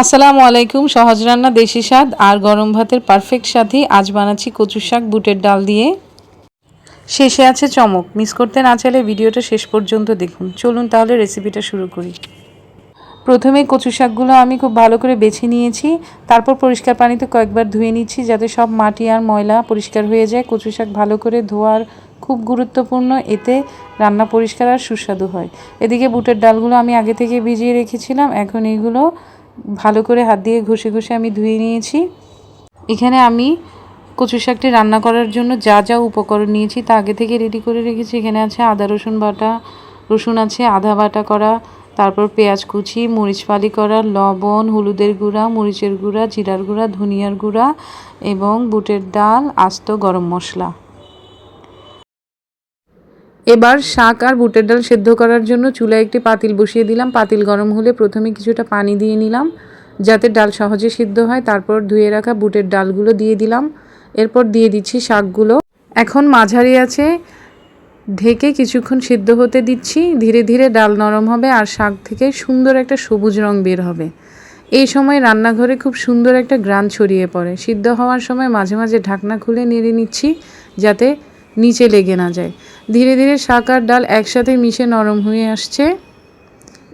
আসসালামু আলাইকুম। সহজ রান্না, দেশি স্বাদ আর গরম ভাতের পারফেক্ট সাথী। আজ বানাচ্ছি কচু শাক বুটের ডাল দিয়ে। শেষে আছে চমক। মিস করতে না চাইলে ভিডিওটা শেষ পর্যন্ত দেখুন। চলুন তাহলে রেসিপিটা শুরু করি। প্রথমে কচু শাকগুলো আমি খুব ভালো করে বেছে নিয়েছি। তারপর পরিষ্কার পানিতে কয়েকবার ধুয়ে নিচ্ছি যাতে সব মাটি আর ময়লা পরিষ্কার হয়ে যায়। কচু শাক ভালো করে ধোয়ার খুব গুরুত্বপূর্ণ, এতে রান্না পরিষ্কার আর সুস্বাদু হয়। এদিকে বুটের ডালগুলো আমি আগে থেকে ভিজিয়ে রেখেছিলাম। এখন এইগুলো ভালো করে হাত দিয়ে ঘষে ঘষে আমি ধুয়ে নিয়েছি। এখানে আমি কচু শাকটি রান্না করার জন্য যা যা উপকরণ নিয়েছি তা আগে থেকে রেডি করে রেখেছি। এখানে আছে আদা রসুন বাটা, রসুন আছে আধা বাটা করা, তারপর পেঁয়াজ কুচি, মরিচ ফালি করা, লবণ, হলুদের গুঁড়া, মরিচের গুঁড়া, জিরার গুঁড়া, ধনিয়ার গুঁড়া এবং বুটের ডাল, আস্ত গরম মশলা। এবার শাক আর বুটের ডাল সেদ্ধ করার জন্য চুলায় একটি পাতিল বসিয়ে দিলাম। পাতিল গরম হলে প্রথমে কিছুটা পানি দিয়ে নিলাম যাতে ডাল সহজে সিদ্ধ হয়। তারপর ধুয়ে রাখা বুটের ডালগুলো দিয়ে দিলাম। এরপর দিয়ে দিচ্ছি শাকগুলো। এখন মাঝারি আছে ঢেকে কিছুক্ষণ সিদ্ধ হতে দিচ্ছি। ধীরে ধীরে ডাল নরম হবে আর শাক থেকে সুন্দর একটা সবুজ রং বের হবে। এই সময় রান্নাঘরে খুব সুন্দর একটা ঘ্রাণ ছড়িয়ে পড়ে। সিদ্ধ হওয়ার সময় মাঝে মাঝে ঢাকনা খুলে নেড়ে নিচ্ছি যাতে নিচে লেগে না যায়। ধীরে ধীরে শাক আর ডাল একসাথে মিশে নরম হয়ে আসছে।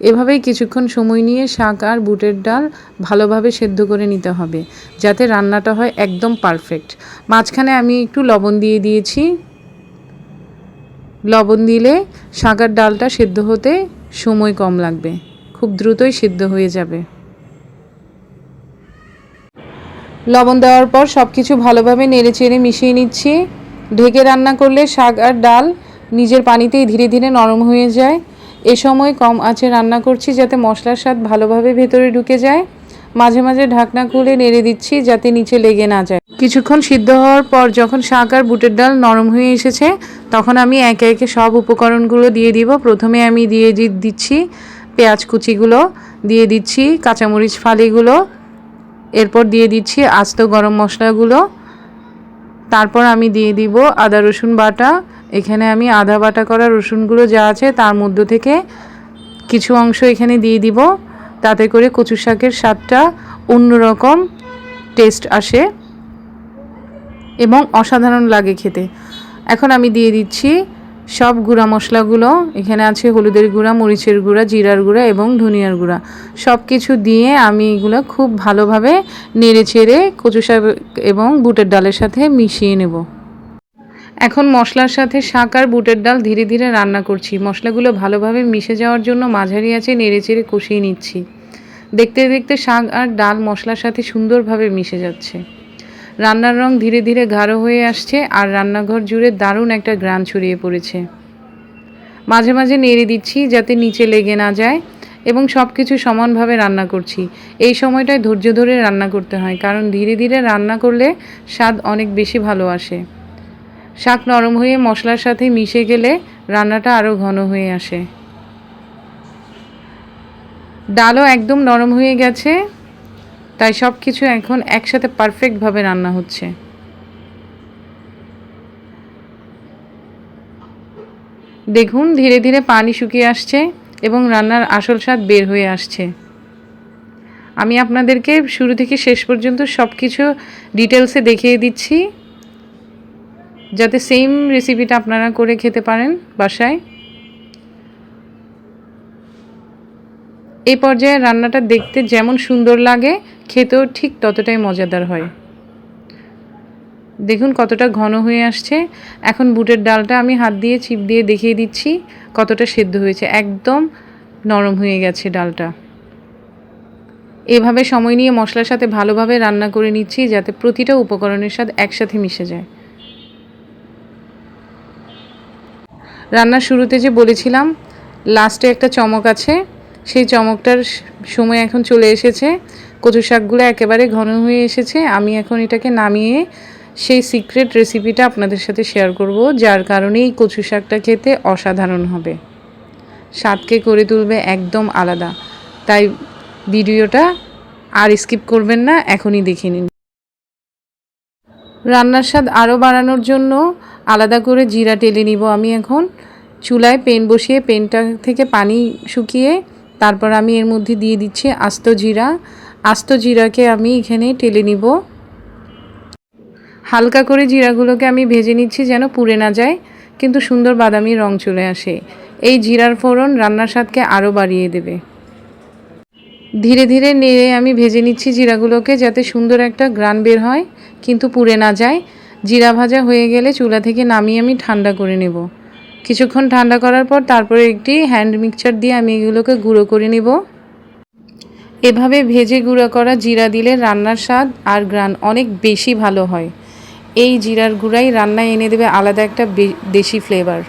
এভাবেই কিছুক্ষণ সময় নিয়ে শাক আর বুটের ডাল ভালোভাবে সেদ্ধ করে নিতে হবে যাতে রান্নাটা হয় একদম পারফেক্ট। মাঝখানে আমি একটু লবণ দিয়ে দিয়েছি। লবণ দিলে শাক আর ডালটা সেদ্ধ হতে সময় কম লাগবে, খুব দ্রুতই সেদ্ধ হয়ে যাবে। লবণ দেওয়ার পর সব কিছু ভালোভাবে নেড়ে চেড়ে মিশিয়ে নিচ্ছি। ঢেকে রান্না করলে শাক আর ডাল নিজের পানিতেই ধীরে ধীরে নরম হয়ে যায়। এ সময় কম আঁচে রান্না করছি যাতে মশলার স্বাদ ভালোভাবে ভেতরে ঢুকে যায়। মাঝে মাঝে ঢাকনা খুলে নেড়ে দিচ্ছি যাতে নিচে লেগে না যায়। কিছুক্ষণ সিদ্ধ হওয়ার পর যখন শাক আর বুটের ডাল নরম হয়ে এসেছে তখন আমি একে একে সব উপকরণগুলো দিয়ে দিব। প্রথমে আমি দিয়ে দিচ্ছি পেঁয়াজ কুচিগুলো, দিয়ে দিচ্ছি কাঁচামরিচ ফালিগুলো, এরপর দিয়ে দিচ্ছি আস্ত গরম মশলাগুলো, তারপর আমি দিয়ে দিব আদা রসুন বাটা। এখানে আমি আধা বাটা করা রসুনগুলো যা আছে তার মধ্য থেকে কিছু অংশ এখানে দিয়ে দিব, তাতে করে কচু শাকের স্বাদটা অন্যরকম টেস্ট আসে এবং অসাধারণ লাগে খেতে। এখন আমি দিয়ে দিচ্ছি সব গুঁড়া মশলাগুলো। এখানে আছে হলুদের গুঁড়া, মরিচের গুঁড়া, জিরার গুঁড়া এবং ধনিয়ার গুঁড়া। সব কিছু দিয়ে আমি এগুলো খুব ভালোভাবে নেড়ে চেড়ে কচু শাক এবং বুটের ডালের সাথে মিশিয়ে নেব। এখন মশলার সাথে শাক আর বুটের ডাল ধীরে ধীরে রান্না করছি। মশলাগুলো ভালোভাবে মিশে যাওয়ার জন্য মাঝারি আঁচে নেড়ে চেড়ে কষিয়ে নিচ্ছি। দেখতে দেখতে শাক আর ডাল মশলার সাথে সুন্দরভাবে মিশে যাচ্ছে। রান্নার রং ধীরে ধীরে গাঢ় হয়ে আসছে আর রান্নাঘর জুড়ে দারুণ একটা ঘ্রাণ ছড়িয়ে পড়েছে। মাঝে মাঝে নেড়ে দিচ্ছি যাতে নিচে লেগে না যায় এবং সব কিছু সমানভাবে রান্না করছি। এই সময়টায় ধৈর্য ধরে রান্না করতে হয়, কারণ ধীরে ধীরে রান্না করলে স্বাদ অনেক বেশি ভালো আসে। শাক নরম হয়ে মশলার সাথে মিশে গেলে রান্নাটা আরও ঘন হয়ে আসে। ডালও একদম নরম হয়ে গেছে, তাই সব কিছু এখন একসাথে পারফেক্টভাবে রান্না হচ্ছে। দেখুন ধীরে ধীরে পানি শুকিয়ে আসছে এবং রান্নার আসল স্বাদ বের হয়ে আসছে। আমি আপনাদেরকে শুরু থেকে শেষ পর্যন্ত সব কিছু ডিটেলসে দেখিয়ে দিচ্ছি যাতে সেম রেসিপিটা আপনারা করে খেতে পারেন বাসায়। এই পর্যায়ে রান্নাটা দেখতে যেমন সুন্দর লাগে খেতেও ঠিক ততটাই মজাদার হয়। দেখুন কতটা ঘন হয়ে আসছে। এখন বুটের ডালটা আমি হাত দিয়ে চিপ দিয়ে দেখিয়ে দিচ্ছি কতটা সেদ্ধ হয়েছে। একদম নরম হয়ে গেছে ডালটা। এভাবে সময় নিয়ে মশলার সাথে ভালোভাবে রান্না করে নিচ্ছি যাতে প্রতিটা উপকরণের সাথে একসাথে মিশে যায়। রান্নার শুরুতে যে বলেছিলাম লাস্টে একটা চমক আছে, সেই চমকটার সময় এখন চলে এসেছে। কচু শাকগুলো একেবারে ঘন হয়ে এসেছে। আমি এখন এটাকে নামিয়ে সেই সিক্রেট রেসিপিটা আপনাদের সাথে শেয়ার করব, যার কারণে এই কচু শাকটা খেতে অসাধারণ হবে, স্বাদকে করে তুলবে একদম আলাদা। তাই ভিডিওটা আর স্কিপ করবেন না, এখনই দেখে নিন। রান্নার স্বাদ আরও বাড়ানোর জন্য আলাদা করে জিরা টেলে নিব। আমি এখন চুলায় পেন বসিয়ে পেনটা থেকে পানি শুকিয়ে তারপর আমি এর মধ্যে দিয়ে দিচ্ছি আস্ত জিরা আস্ত জিরাকে আমি এখানে টেলে নিব। হালকা করে জিরাগুলোকে আমি ভেজে নিচ্ছি যেন পুড়ে না যায়, কিন্তু সুন্দর বাদামি রং চলে আসে। এই জিরার ফোড়ন রান্নার স্বাদকে আরও বাড়িয়ে দেবে। ধীরে ধীরে নেড়ে আমি ভেজে নিচ্ছি জিরাগুলোকে, যাতে সুন্দর একটা ঘ্রাণ বের হয় কিন্তু পুড়ে না যায়। জিরা ভাজা হয়ে গেলে চুলা থেকে নামিয়ে আমি ঠান্ডা করে নেব। কিছুক্ষণ ঠান্ডা করার পর তারপরে একটি হ্যান্ড মিক্সচার দিয়ে আমি এগুলোকে গুঁড়ো করে নেব। এভাবে ভেজে গুঁড়ো করা জিরা দিলে রান্নার স্বাদ আর ঘ্রাণ অনেক বেশি ভালো হয়। এই জিরার গুঁড়াই রান্নায় এনে দেবে আলাদা একটা দেশি ফ্লেভার।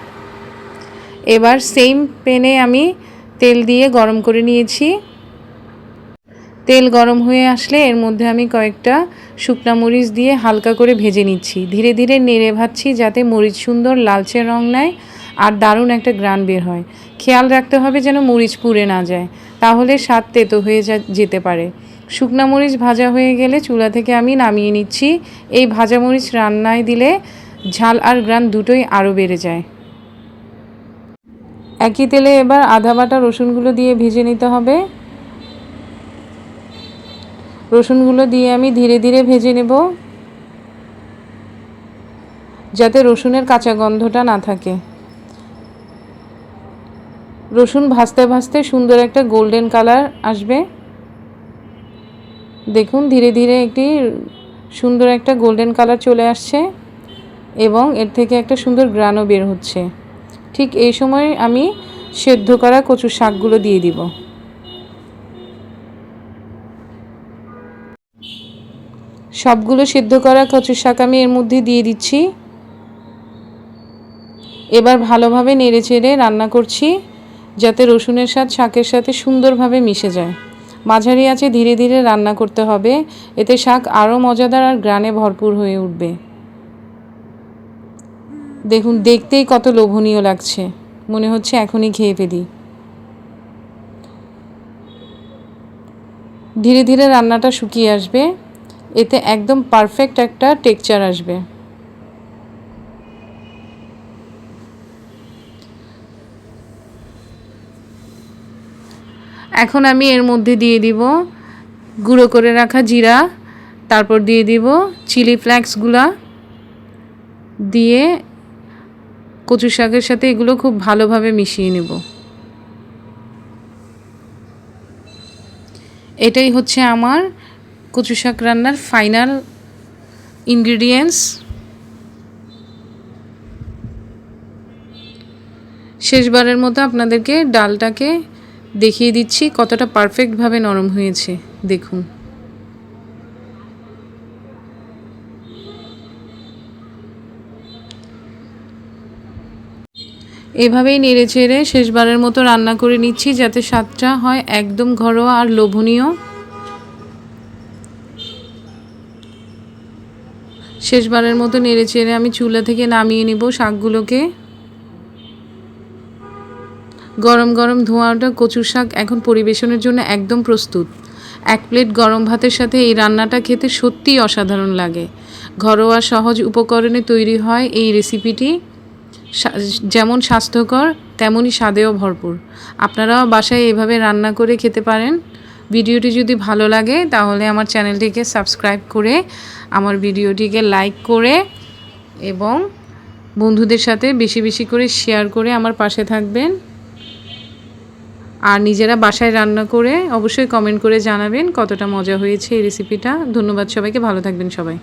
এবার সেম প্যানে আমি তেল দিয়ে গরম করে নিয়েছি। তেল গরম হয়ে আসলে এর মধ্যে আমি কয়েকটা শুকনা মরিচ দিয়ে হালকা করে ভেজে নিচ্ছি। ধীরে ধীরে নেড়ে ভাজছি যাতে মরিচ সুন্দর লালচে রং নেয় আর দারুণ একটা ঘ্রাণ বের হয়। খেয়াল রাখতে হবে যেন মরিচ পুড়ে না যায়, তাহলে স্বাদ তেতো হয়ে যেতে পারে। শুকনা মরিচ ভাজা হয়ে গেলে চুলা থেকে আমি নামিয়ে নিচ্ছি। এই ভাজা মরিচ রান্নায় দিলে ঝাল আর ঘ্রাণ দুটোই আরও বেড়ে যায়। একই তেলে এবার আধা বাটা রসুনগুলো দিয়ে ভেজে নিতে হবে। রসুনগুলো দিয়ে আমি ধীরে ধীরে ভেজে নেব, যাতে রসুনের কাঁচা গন্ধটা না থাকে। রসুন ভাজতে ভাজতে সুন্দর একটা গোল্ডেন কালার আসবে। দেখুন ধীরে ধীরে একটি সুন্দর একটা গোল্ডেন কালার চলে আসছে এবং এর থেকে একটা সুন্দর ঘ্রাণও বের হচ্ছে। ঠিক এই সময় আমি সেদ্ধ করা কচু শাকগুলো দিয়ে দিব। সবগুলো সেদ্ধ করা কচু শাক আমি এর মধ্যে দিয়ে দিচ্ছি। এবার ভালোভাবে নেড়েচেড়ে রান্না করছি, যাতে রসুনের স্বাদ শাকের সাথে সুন্দরভাবে মিশে যায়। মাঝারি আঁচে ধীরে ধীরে রান্না করতে হবে, এতে শাক আরও মজাদার আর ঘ্রাণে ভরপুর হয়ে উঠবে। দেখুন দেখতেই কত লোভনীয় লাগছে, মনে হচ্ছে এখনই খেয়ে ফেলি। ধীরে ধীরে রান্নাটা শুকিয়ে আসবে, এতে একদম পারফেক্ট একটা টেক্সচার আসবে। এখন আমি এর মধ্যে দিয়ে দিব গুঁড়ো করে রাখা জিরা, তারপর দিয়ে দিব চিলি ফ্লেক্সগুলা দিয়ে কচু শাকের সাথে এগুলো খুব ভালোভাবে মিশিয়ে নেব। এটাই হচ্ছে আমার কচু শাক রান্নার ফাইনাল ইনগ্রিডিয়েন্টস। শেষবারের মতো আপনাদেরকে ডালটাকে দেখিয়ে দিচ্ছি কতটা পারফেক্টভাবে নরম হয়েছে। দেখুন এভাবেই নেড়েচেড়ে শেষবারের মতো রান্না করে নিচ্ছি, যাতে স্বাদটা হয় একদম ঘরোয়া আর লোভনীয়। শেষবারের মতো নেড়েচেড়ে আমি চুলা থেকে নামিয়ে নেব শাকগুলোকে। গরম গরম ধোঁয়াটা কচুর শাক এখন পরিবেশনের জন্য একদম প্রস্তুত। এক প্লেট গরম ভাতের সাথে এই রান্নাটা খেতে সত্যিই অসাধারণ লাগে। ঘরোয়া সহজ উপকরণে তৈরি হয় এই রেসিপিটি, যেমন স্বাস্থ্যকর তেমনই স্বাদেও ভরপুর। আপনারাও বাসায় এভাবে রান্না করে খেতে পারেন। ভিডিওটি যদি ভালো লাগে তাহলে আমার চ্যানেলটিকে সাবস্ক্রাইব করে, আমার ভিডিওটিকে লাইক করে এবং বন্ধুদের সাথে বেশি বেশি করে শেয়ার করে আমার পাশে থাকবেন। আর নিজেরা বাসায় রান্না করে অবশ্যই কমেন্ট করে জানাবেন কতটা মজা হয়েছে এই রেসিপিটা। ধন্যবাদ সবাইকে, ভালো থাকবেন সবাই।